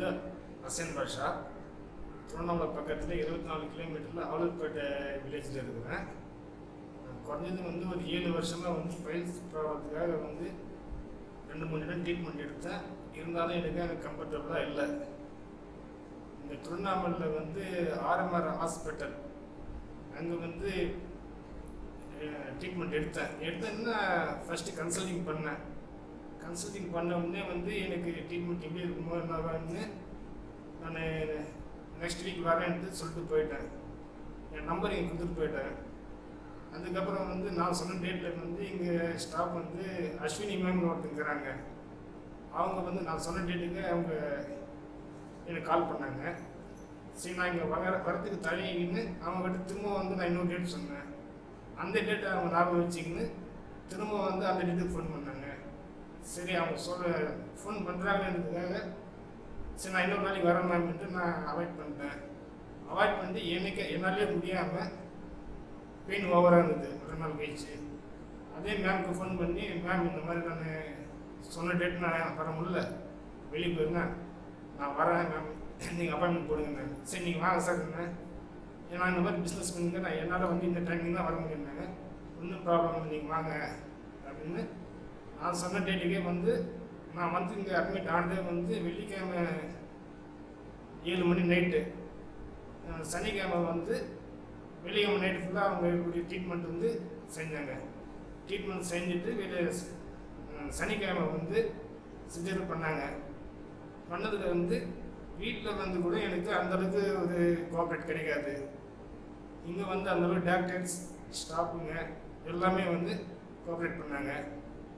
வந்து ஹசன் பாஷா. திருவண்ணாமலை பக்கத்தில் 24 கிலோமீட்டரில் அவலூர்பேட்டை வில்லேஜில் இருக்கிறேன். குறைஞ்சது வந்து ஒரு 7 வருஷமாக வந்து பைல்ஸ் ப்ராப்ளத்துக்காக வந்து 2-3 இடம் ட்ரீட்மெண்ட் எடுத்தேன். இருந்தாலும் எனக்கு கம்ஃபர்டபுளாக இல்லை. இந்த திருவண்ணாமலையில் வந்து RMR ஹாஸ்பிட்டல் அங்கே வந்து ட்ரீட்மெண்ட் எடுத்தேன்னா ஃபஸ்ட்டு கன்சல்டிங் பண்ணேன். கன்சல்டிங் பண்ண உடனே வந்து எனக்கு ட்ரீட்மெண்ட் எப்படி இருக்குமோ என்னவான்னு நான் நெக்ஸ்ட் வீக் வரேன்ட்டு சொல்லிட்டு போயிட்டேன். என் நம்பர் இங்கே கொடுத்துட்டு போயிட்டேன். அதுக்கப்புறம் வந்து நான் சொன்ன டேட்டில் வந்து இங்கே ஸ்டாஃப் வந்து அஸ்வினி மேம்னு ஒருத்தங்கிறாங்க. அவங்க வந்து நான் சொன்ன டேட்டுக்கு அவங்க எனக்கு கால் பண்ணாங்க. சரி, நான் இங்கே வரத்துக்கு தனின்னு அவங்ககிட்ட திரும்ப வந்து நான் இன்னொரு டேட் சொன்னேன். அந்த டேட்டை அவங்க ஞாபகம் வச்சுக்கின்னு திரும்ப வந்து அந்த டேட்டுக்கு ஃபோன் பண்ணாங்க. சரி, அவங்க ஃபோன் பண்ணுறாங்கன்றதுக்காக சரி நான் இன்னொரு நாளைக்கு வரேன் மேம்ன்ட்டு நான் அவாய்ட் பண்ணிட்டேன். அவாய்ட் பண்ணிட்டு என்னாலே முடியாமல் பெயின் ஓவராக இருந்தது. 2 நாள் கழிச்சு அதே மேம்க்கு ஃபோன் பண்ணி, மேம் இந்த மாதிரி நான் சொன்ன டேட் நான் வர முடியல, வெளியே போயிருந்தேன், நான் வரேன் மேம், நீங்கள் அப்பாயின்மெண்ட் போடுங்க. சரி, நீங்கள் வாங்க சார். ஏன்னா இந்த மாதிரி பிஸ்னஸ் பண்ணுங்க, நான் என்னால் வந்து இந்த டைமிங் தான் வர முடியும்னாங்க. ஒன்றும் ப்ராப்ளம் இல்லை, நீங்கள் வாங்க அப்படின்னு நான் சொன்ன டேட்டுக்கே வந்து நான் வந்து இங்கே அட்மிட் ஆனதே வந்து வெள்ளிக்கிழமை 7 மணி நைட்டு. சனிக்கிழமை வந்து வெள்ளிக்கிழமை நைட்டு ஃபுல்லாக அவங்களுடைய ட்ரீட்மெண்ட் வந்து செஞ்சாங்க. ட்ரீட்மெண்ட் செஞ்சுட்டு சனிக்கிழமை வந்து சிஜர் பண்ணாங்க. பண்ணதில் வந்து வீட்டில் வந்து கூட எனக்கு அந்தளவுக்கு ஒரு கோஆப்ரேட் கிடைக்காது. இங்கே வந்து அந்தளவுக்கு டாக்டர்ஸ் ஸ்டாஃபுங்க எல்லாமே வந்து கோஆப்ரேட் பண்ணாங்க.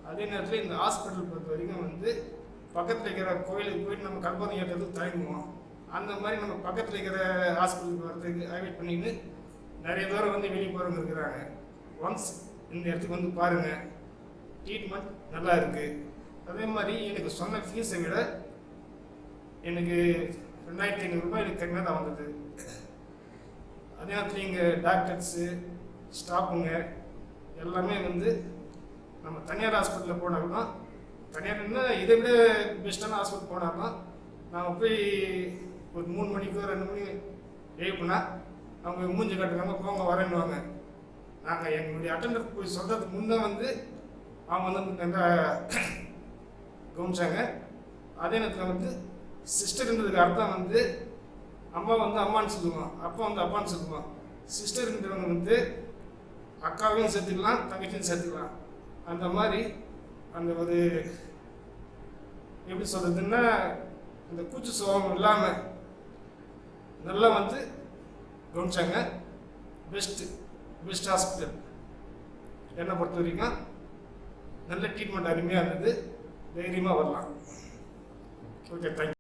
அதே நேரத்தில் இந்த ஹாஸ்பிட்டல் பொறுத்த வரைக்கும் வந்து பக்கத்தில் இருக்கிற கோயிலுக்கு போயிட்டு நம்ம கல்பனை ஏற்றதுக்கு தயங்குவோம். அந்த மாதிரி நம்ம பக்கத்தில் இருக்கிற ஹாஸ்பிட்டலுக்கு வரதுக்கு அவாய்ட் பண்ணிட்டு நிறைய தூரம் வந்து வெளியே போகிறவங்க இருக்கிறாங்க. ஒன்ஸ் இந்த இடத்துக்கு வந்து பாருங்கள், ட்ரீட்மெண்ட் நல்லா இருக்குது. அதே மாதிரி எனக்கு சொன்ன ஃபீஸை விட எனக்கு 2500 ரூபாய் எனக்கு கம்மியாக தான் வந்தது. அதே நேரத்தில் இங்கே டாக்டர்ஸு ஸ்டாஃபுங்க எல்லாமே வந்து நம்ம தனியார் ஹாஸ்பிட்டலில் போனாங்கன்னா, தனியார்னா இதை விட பெஸ்ட்டான ஹாஸ்பிட்டல் போனாங்கன்னா நாம் போய் ஒரு 3 மணிக்கோ 2 மணி எழுப்புனா அவங்க மூஞ்சி கட்டுறாங்க, போங்க வரேன்னுவாங்க. நாங்கள் எங்களுடைய அட்டெண்டர் போய் சொல்கிறதுக்கு முன்னே வந்து அவங்க வந்து நல்லா கவனிச்சாங்க. அதே நேரத்தில் வந்து சிஸ்டர்ன்றதுக்கு அர்த்தம் வந்து அம்மா வந்து அம்மான்னு சொல்லுவான், அப்பா வந்து அப்பான்னு சொல்லுவான். சிஸ்டர்ன்றவங்க வந்து அக்காவையும் சேர்த்துக்கலாம், தங்கச்சியும் சேர்த்துக்கலாம். அந்த மாதிரி அந்த ஒரு எப்படி சொல்கிறதுன்னா அந்த கூச்சு சுபாவம் இல்லாமல் நல்லா வந்து கவனிச்சாங்க. பெஸ்ட் ஹாஸ்பிட்டல் என்னை பொறுத்த வரைக்கும் நல்ல ட்ரீட்மெண்ட் அருமையாக இருந்தது. தைரியமாக வரலாம். Okay, thank you.